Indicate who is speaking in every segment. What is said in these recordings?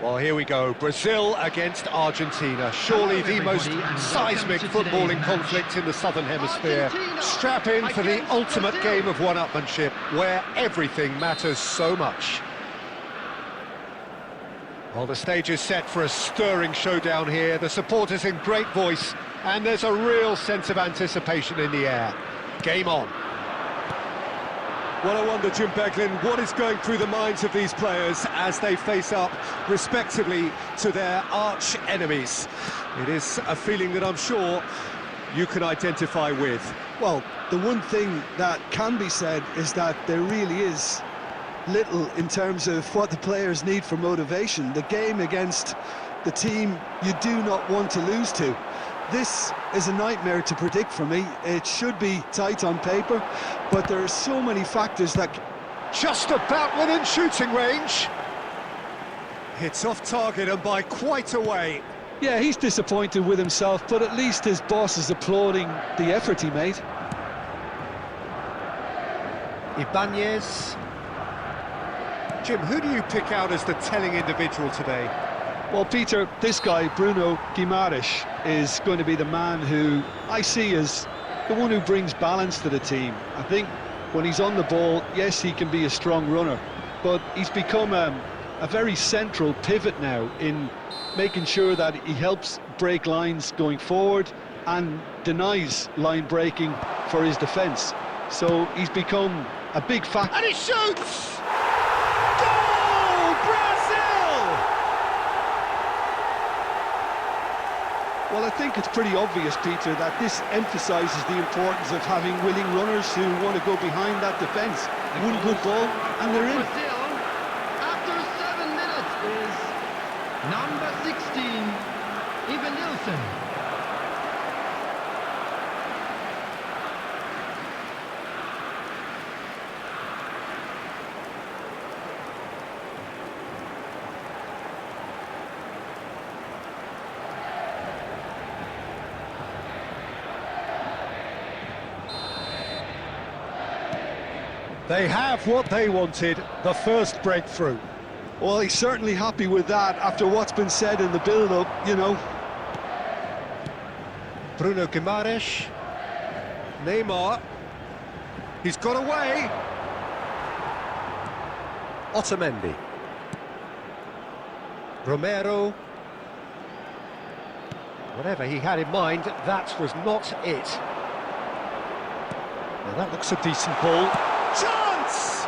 Speaker 1: Well, here we go. Brazil against Argentina. Surely the most seismic footballing conflict in the Southern Hemisphere. Strap in for the ultimate game of one-upmanship, where everything matters so much. Well, the stage is set for a stirring showdown here. The supporters in great voice, and there's a real sense of anticipation in the air. Game on.
Speaker 2: Well, I wonder, Jim Beglin, what is going through the minds of these players as they face up, respectively, to their arch-enemies? It is a feeling that I'm sure you can identify with.
Speaker 3: Well, the one thing that can be said is that there really is little in terms of what the players need for motivation. The game against the team you do not want to lose to. This is a nightmare to predict for me. It should be tight on paper, but there are so many factors that...
Speaker 1: Just about within shooting range.
Speaker 2: It's off target and by quite a way.
Speaker 3: Yeah, he's disappointed with himself, but at least his boss is applauding the effort he made.
Speaker 1: Ibanez. Jim, who do you pick out as the telling individual today?
Speaker 3: Well, Peter, this guy, Bruno Guimaraes, is going to be the man who I see as the one who brings balance to the team. I think when he's on the ball, yes, he can be a strong runner, but he's become a very central pivot now in making sure that he helps break lines going forward and denies line breaking for his defence. So he's become a big factor.
Speaker 1: And he shoots! Goal! Brazil!
Speaker 3: Well, I think it's pretty obvious, Peter, that this emphasises the importance of having willing runners who want to go behind that defence. One good ball, and they're in.
Speaker 4: Brazil, after 7 minutes, is number 16, Ivan Nilsson.
Speaker 1: They have what they wanted, the first breakthrough.
Speaker 3: Well, he's certainly happy with that after what's been said in the build-up, you know.
Speaker 1: Bruno Guimaraes. Neymar. He's got away. Otamendi. Romero. Whatever he had in mind, that was not it. Now that looks a decent ball. Chance!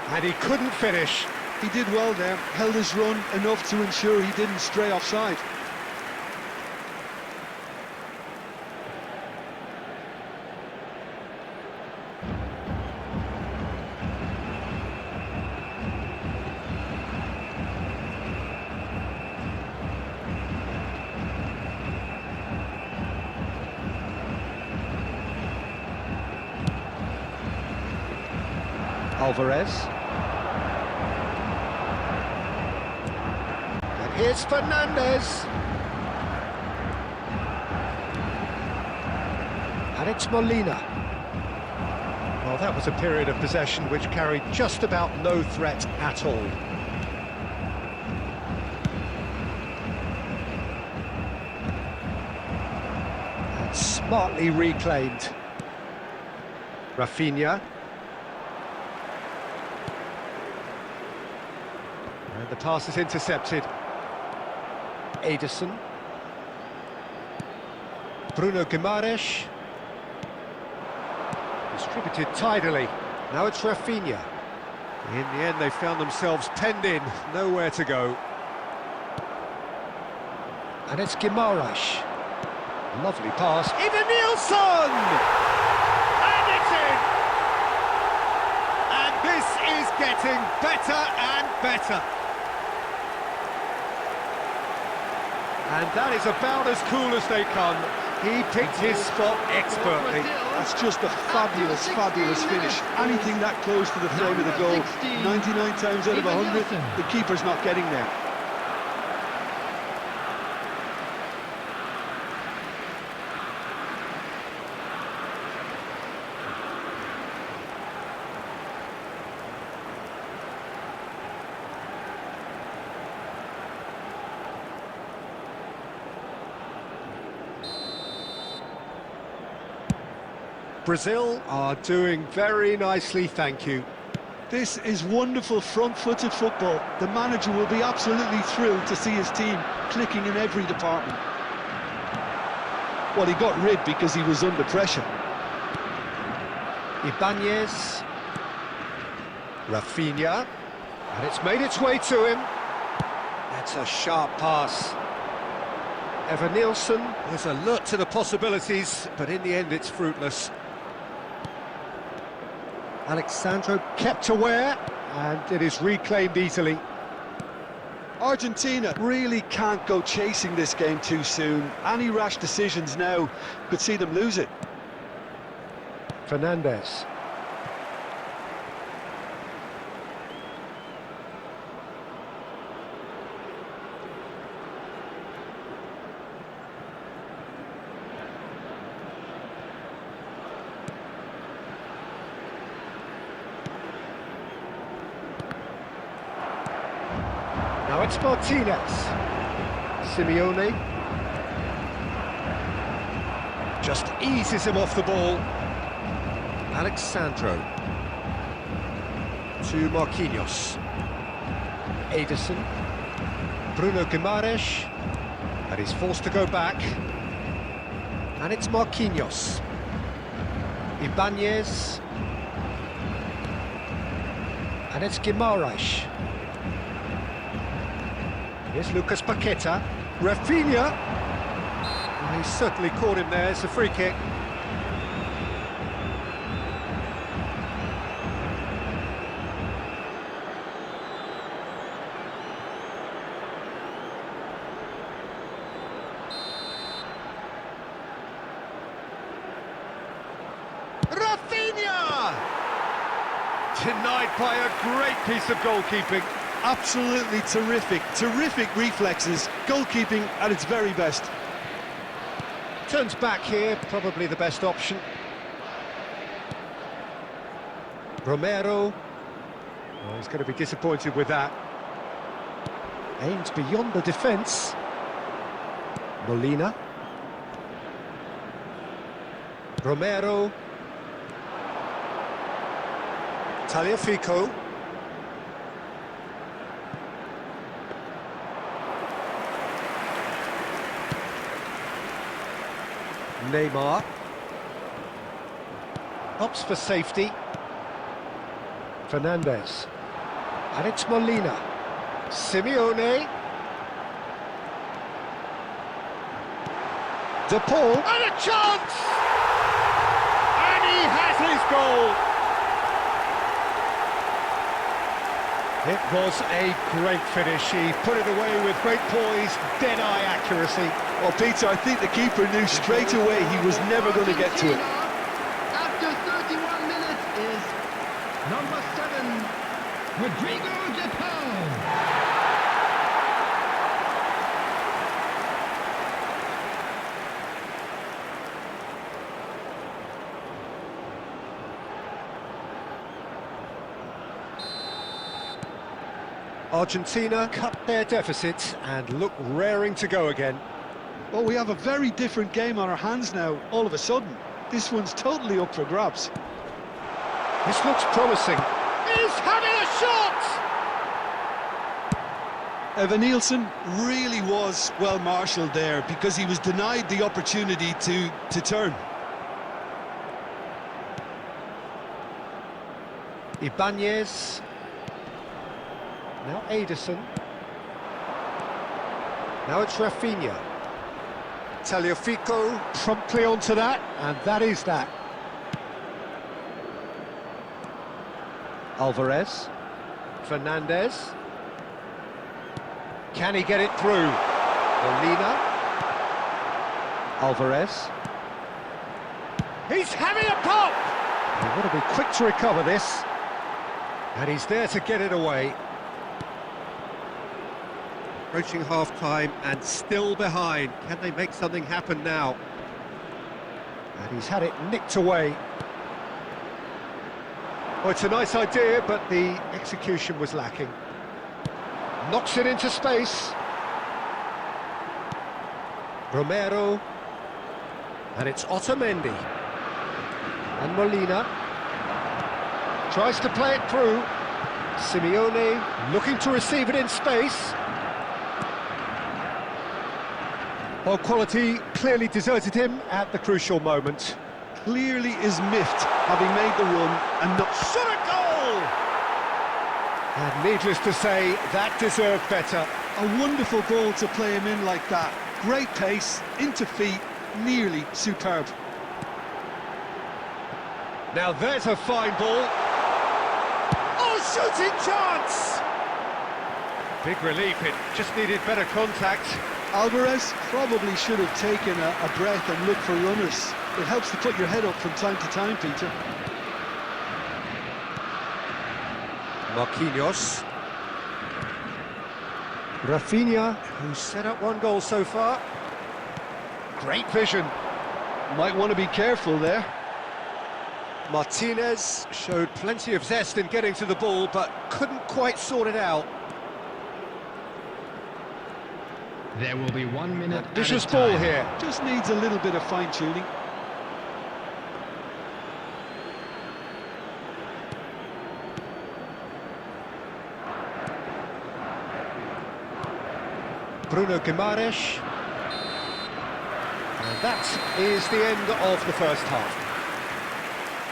Speaker 1: And he couldn't finish.
Speaker 3: He did well there, held his run enough to ensure he didn't stray offside.
Speaker 1: Alvarez. And here's Fernandez. And it's Molina. Well, that was a period of possession which carried just about no threat at all. And smartly reclaimed. Rafinha. And the pass is intercepted. Ederson. Bruno Guimaraes. Distributed tidily. Now it's Rafinha. In the end, they found themselves penned in, nowhere to go. And it's Guimaraes. Lovely pass. Ivan Nilsson! And it's in! And this is getting better and better. And that is about as cool as they come. He picked his spot expertly.
Speaker 3: That's just a fabulous, fabulous finish. Anything that close to the frame of the goal, 99 times out of 100, the keeper's not getting there.
Speaker 1: Brazil are doing very nicely, thank you.
Speaker 3: This is wonderful front-footed football. The manager will be absolutely thrilled to see his team clicking in every department. Well, he got rid because he was under pressure.
Speaker 1: Ibanez. Rafinha. And it's made its way to him. That's a sharp pass. Nielsen is alert to the possibilities, but in the end it's fruitless. Alexandro kept aware, and it is reclaimed easily.
Speaker 3: Argentina really can't go chasing this game too soon. Any rash decisions now could see them lose it.
Speaker 1: Fernandez. Now it's Martinez. Simeone. Just eases him off the ball. Alexandro. To Marquinhos. Ederson. Bruno Guimaraes. And he's forced to go back. And it's Marquinhos. Ibanez. And it's Guimaraes. Here's Lucas Paqueta. Rafinha. Well, he certainly caught him there. It's a free kick. Rafinha! Denied by a great piece of goalkeeping.
Speaker 3: Absolutely terrific reflexes, goalkeeping at its very best.
Speaker 1: Turns back here, probably the best option. Romero. Oh, he's going to be disappointed with that. Aims beyond the defence. Molina. Romero. Tagliafico. Neymar. Opts for safety. Fernandez. And it's Molina. Simeone. De Paul. And a chance! And he has his goal! It was a great finish. He put it away with great poise, dead-eye accuracy.
Speaker 3: Well, Peter, I think the keeper knew straight away he was never going to get to it.
Speaker 4: After 31 minutes is number 7, Rodrigo De Paul.
Speaker 1: Argentina cut their deficit and look raring to go again.
Speaker 3: Well, we have a very different game on our hands now, all of a sudden. This one's totally up for grabs.
Speaker 1: This looks promising. He's having a shot!
Speaker 3: Nielsen really was well marshalled there because he was denied the opportunity to turn.
Speaker 1: Ibanez. Now Ederson. Now it's Rafinha. Tagliafico promptly onto that, and that is that. Alvarez. Fernandez. Can he get it through? Molina. Alvarez. He's having a pop! He's got to be quick to recover this. And he's there to get it away. Approaching half-time and still behind. Can they make something happen now? And he's had it nicked away. Well, it's a nice idea, but the execution was lacking. Knocks it into space. Romero. And it's Otamendi. And Molina tries to play it through. Simeone looking to receive it in space. Well, quality clearly deserted him at the crucial moment.
Speaker 3: Clearly is miffed, having made the run and not... Shot a goal!
Speaker 1: And needless to say, that deserved better.
Speaker 3: A wonderful ball to play him in like that. Great pace, into feet, nearly superb.
Speaker 1: Now there's a fine ball. Oh, shooting chance! Big relief, it just needed better contact.
Speaker 3: Alvarez probably should have taken a breath and looked for runners. It helps to put your head up from time to time, Peter.
Speaker 1: Marquinhos. Rafinha, who's set up one goal so far. Great vision.
Speaker 3: Might want to be careful there.
Speaker 1: Martinez showed plenty of zest in getting to the ball, but couldn't quite sort it out.
Speaker 4: There will be 1 minute.
Speaker 1: Vicious ball here.
Speaker 3: Just needs a little bit of fine-tuning.
Speaker 1: Bruno Guimaraes. And that is the end of the first half.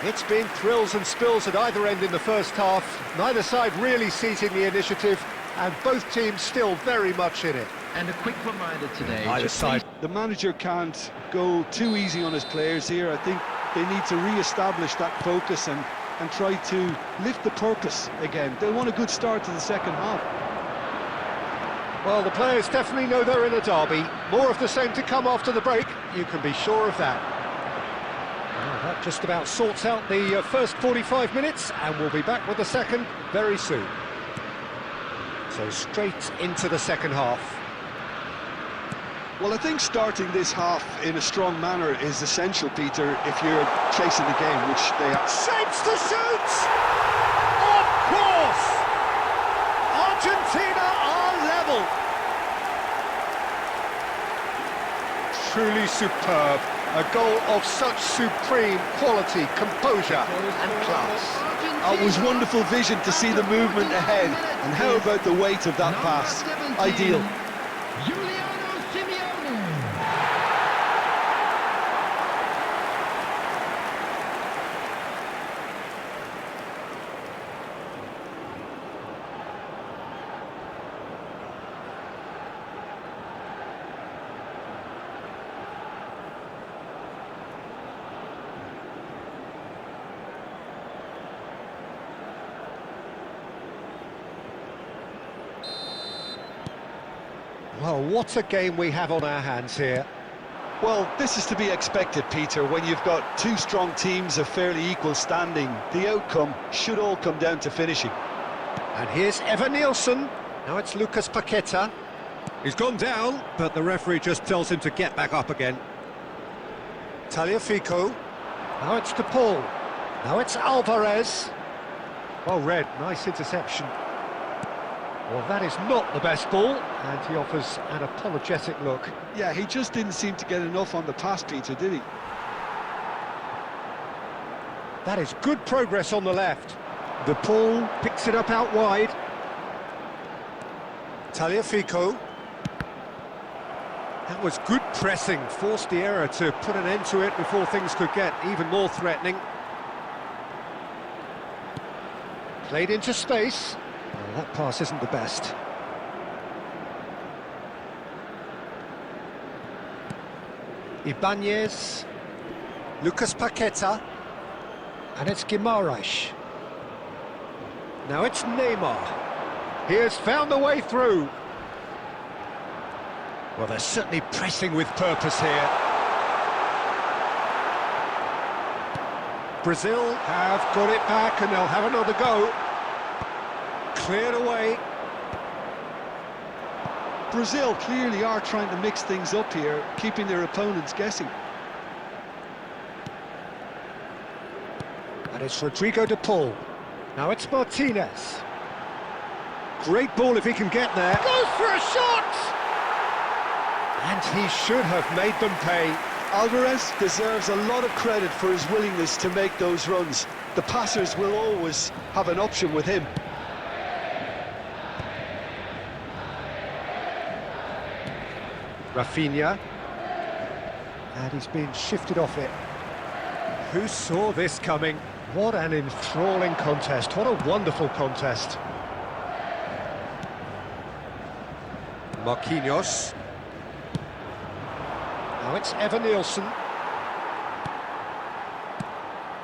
Speaker 1: It's been thrills and spills at either end in the first half. Neither side really seizing the initiative, and both teams still very much in it.
Speaker 4: And a quick reminder today.
Speaker 1: Either side.
Speaker 3: The manager can't go too easy on his players here. I think they need to re-establish that focus and try to lift the purpose again. They want a good start to the second half.
Speaker 1: Well, the players definitely know they're in a derby. More of the same to come after the break, you can be sure of that. Well, that just about sorts out the first 45 minutes, and we'll be back with the second very soon. So straight into the second half.
Speaker 3: Well, I think starting this half in a strong manner is essential, Peter, if you're chasing the game, which they are.
Speaker 1: Shapes to shoot! Of course! Argentina are level! Truly superb. A goal of such supreme quality, composure and class.
Speaker 3: It was wonderful vision to see the movement ahead, and how about the weight of that pass? Ideal.
Speaker 1: Well, what a game we have on our hands here.
Speaker 3: Well, this is to be expected, Peter, when you've got two strong teams of fairly equal standing. The outcome should all come down to finishing.
Speaker 1: And here's Evan Nielsen. Now it's Lucas Paqueta. He's gone down, but the referee just tells him to get back up again. Tagliafico. Now it's De Paul. Now it's Alvarez. Well read, nice interception. Well, that is not the best ball, and he offers an apologetic look.
Speaker 3: Yeah, he just didn't seem to get enough on the pass, Peter, did he?
Speaker 1: That is good progress on the left. De Paul picks it up out wide. Tagliafico. That was good pressing, forced the error to put an end to it before things could get even more threatening. Played into space. Well, that pass isn't the best. Ibanez, Lucas Paqueta, and it's Guimaraes. Now it's Neymar. He has found the way through. Well, they're certainly pressing with purpose here. Brazil have got it back and they'll have another go. Cleared away.
Speaker 3: Brazil clearly are trying to mix things up here, keeping their opponents guessing.
Speaker 1: And it's Rodrigo De Paul. Now it's Martinez. Great ball if he can get there. Goes for a shot! And he should have made them pay.
Speaker 3: Alvarez deserves a lot of credit for his willingness to make those runs. The passers will always have an option with him.
Speaker 1: Rafinha. And he's been shifted off it. Who saw this coming? What an enthralling contest. What a wonderful contest. Marquinhos. Now it's Nielsen.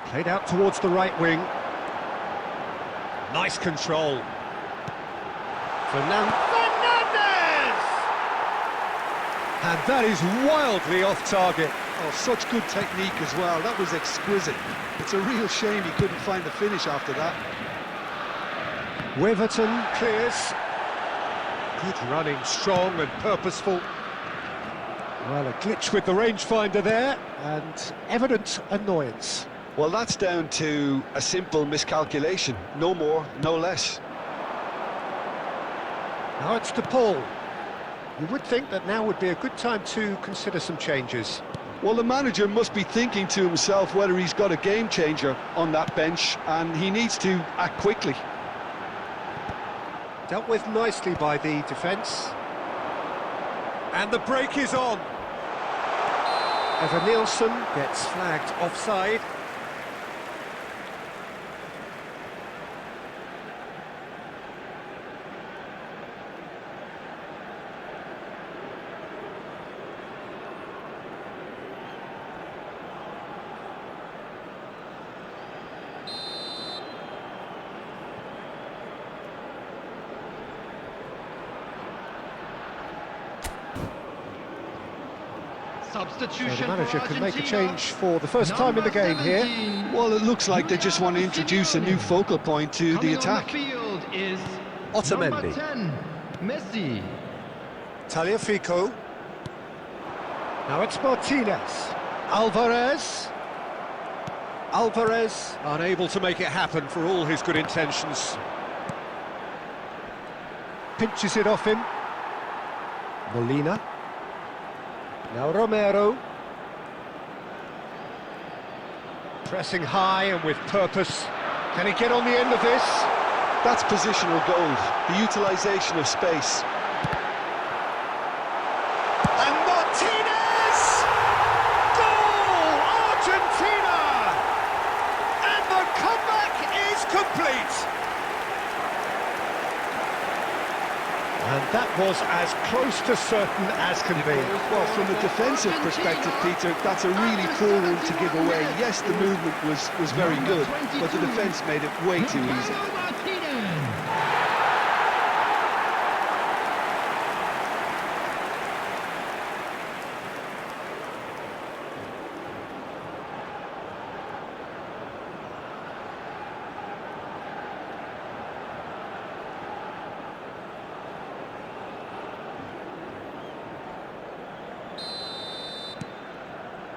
Speaker 1: Played out towards the right wing. Nice control. Fernandez! And that is wildly off target.
Speaker 3: Oh, such good technique as well. That was exquisite. It's a real shame he couldn't find the finish after that.
Speaker 1: Weverton clears. Good running, strong and purposeful. Well, a glitch with the rangefinder there, and evident annoyance.
Speaker 3: Well, that's down to a simple miscalculation. No more, no less.
Speaker 1: Now it's DePaul. You would think that now would be a good time to consider some changes.
Speaker 3: Well, the manager must be thinking to himself whether he's got a game changer on that bench, and he needs to act quickly.
Speaker 1: Dealt with nicely by the defence. And the break is on. Nielsen gets flagged offside.
Speaker 4: Substitution.
Speaker 1: So the manager
Speaker 4: for
Speaker 1: can make a
Speaker 4: Argentina.
Speaker 1: change for the first time in the game here.
Speaker 4: 17.
Speaker 3: Well, it looks like they just want to introduce a new focal point to the
Speaker 4: Coming
Speaker 3: attack.
Speaker 4: on the field is
Speaker 1: Otamendi.
Speaker 4: number 10, Messi.
Speaker 1: Tagliafico. Now it's Martinez. Alvarez. Alvarez unable to make it happen for all his good intentions. Pinches it off him. Molina. Now Romero. Pressing high and with purpose. Can he get on the end of this?
Speaker 3: That's positional gold, the utilisation of space.
Speaker 1: And Martinez! Goal! Argentina! And the comeback is complete! And that was as close to certain as can be.
Speaker 3: Well, from a defensive perspective, Peter, that's a really poor rule to give away. Yes, the movement was very good, but the defence made it way too easy.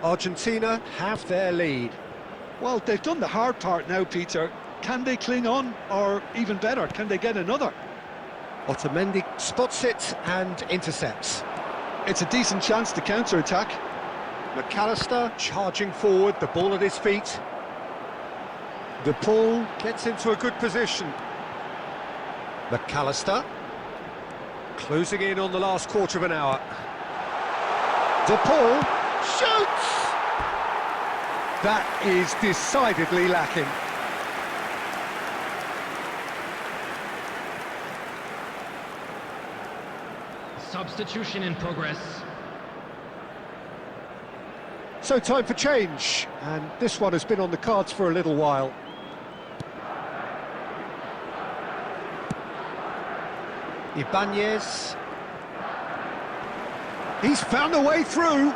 Speaker 1: Argentina have their lead.
Speaker 3: Well, they've done the hard part now, Peter. Can they cling on, or even better, can they get another?
Speaker 1: Otamendi spots it and intercepts.
Speaker 3: It's a decent chance to counter-attack.
Speaker 1: McAllister charging forward, the ball at his feet. DePaul gets into a good position. McAllister closing in on the last quarter of an hour. DePaul shoots! That is decidedly lacking.
Speaker 4: Substitution in progress.
Speaker 1: So time for change, and this one has been on the cards for a little while. Ibanez. He's found a way through.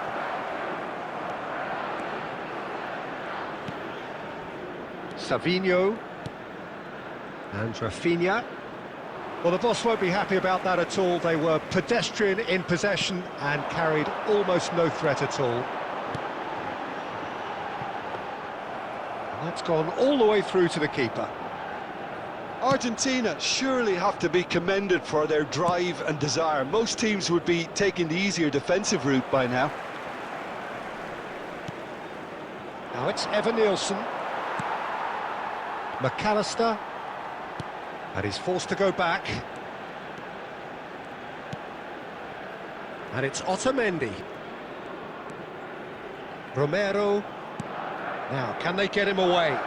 Speaker 1: Savinho. And Rafinha. Well, the boss won't be happy about that at all. They were pedestrian in possession and carried almost no threat at all. And that's gone all the way through to the keeper.
Speaker 3: Argentina surely have to be commended for their drive and desire. Most teams would be taking the easier defensive route by now.
Speaker 1: Now it's Nielsen. McAllister. And he's forced to go back. And it's Otamendi. Romero. Now, can they get him away?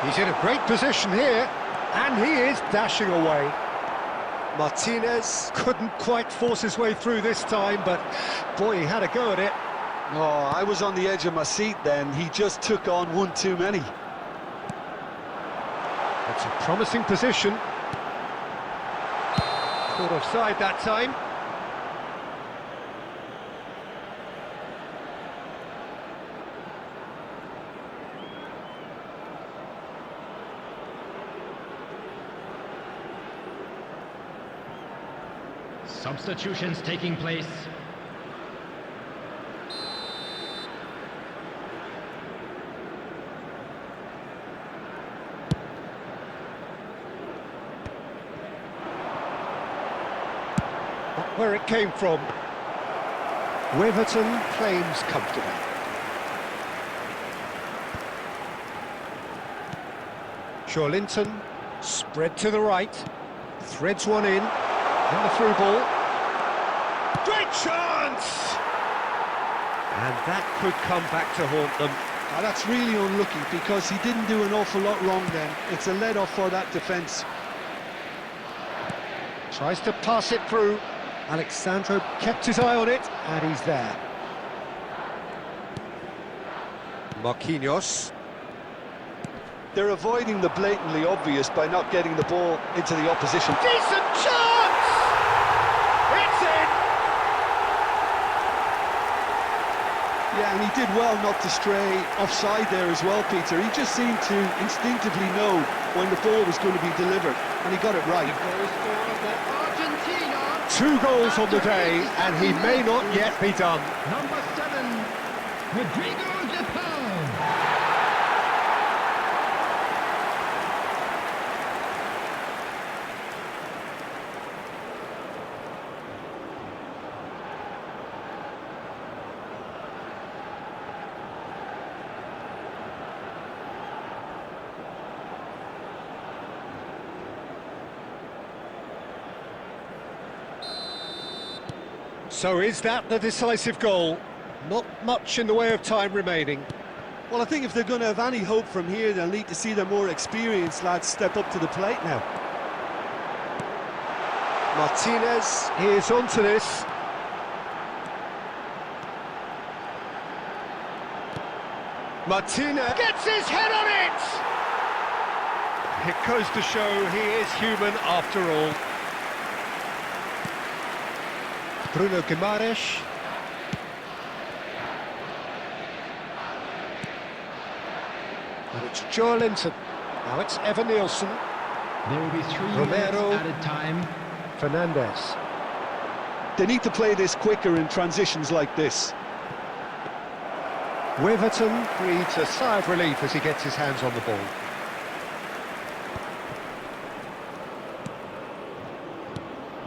Speaker 1: He's in a great position here, and he is dashing away. Martinez couldn't quite force his way through this time, but boy, he had a go at it.
Speaker 3: Oh, I was on the edge of my seat then. He just took on one too many.
Speaker 1: It's a promising position. Caught offside that time.
Speaker 4: Substitutions taking place.
Speaker 1: Where it came from. Weverton claims comfortably. Linton, spread to the right, threads one in, and the through ball. Great chance! And that could come back to haunt them.
Speaker 3: Oh, that's really unlucky because he didn't do an awful lot wrong then. It's a let-off for that defence.
Speaker 1: Tries to pass it through. Alexandro kept his eye on it, and he's there. Marquinhos.
Speaker 3: They're avoiding the blatantly obvious by not getting the ball into the opposition.
Speaker 1: Decent chance! It's in!
Speaker 3: Yeah, and he did well not to stray offside there as well, Peter. He just seemed to instinctively know when the ball was going to be delivered, and he got it right.
Speaker 4: Argentina.
Speaker 1: 2 goals on the day, and he may not yet be done.
Speaker 4: Number 7, Rodrigo de Paul.
Speaker 1: So is that the decisive goal? Not much in the way of time remaining.
Speaker 3: Well, I think if they're going to have any hope from here, they'll need to see their more experienced lads step up to the plate now.
Speaker 1: Martinez, he is onto this. Martinez gets his head on it! It goes to show he is human after all. Bruno Guimaraes. And it's Linton. Now it's Nielsen.
Speaker 4: There will be 3
Speaker 1: Romero.
Speaker 4: minutes added time.
Speaker 1: Fernandez.
Speaker 3: They need to play this quicker in transitions like this.
Speaker 1: Weverton breathes a sigh of relief as he gets his hands on the ball.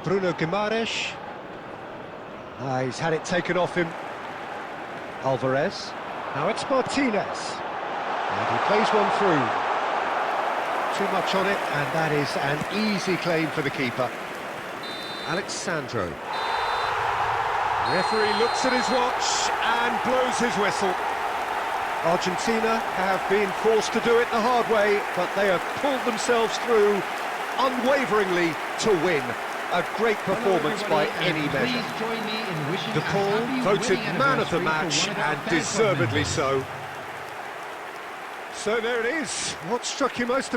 Speaker 1: Bruno Guimaraes. He's had it taken off him. Alvarez. Now it's Martinez. And he plays one through. Too much on it, and that is an easy claim for the keeper. Alexandro. Referee looks at his watch and blows his whistle. Argentina have been forced to do it the hard way, but they have pulled themselves through unwaveringly to win. A great performance by any measure. De Paul voted man of the match, and deservedly so. So there it is. What struck you most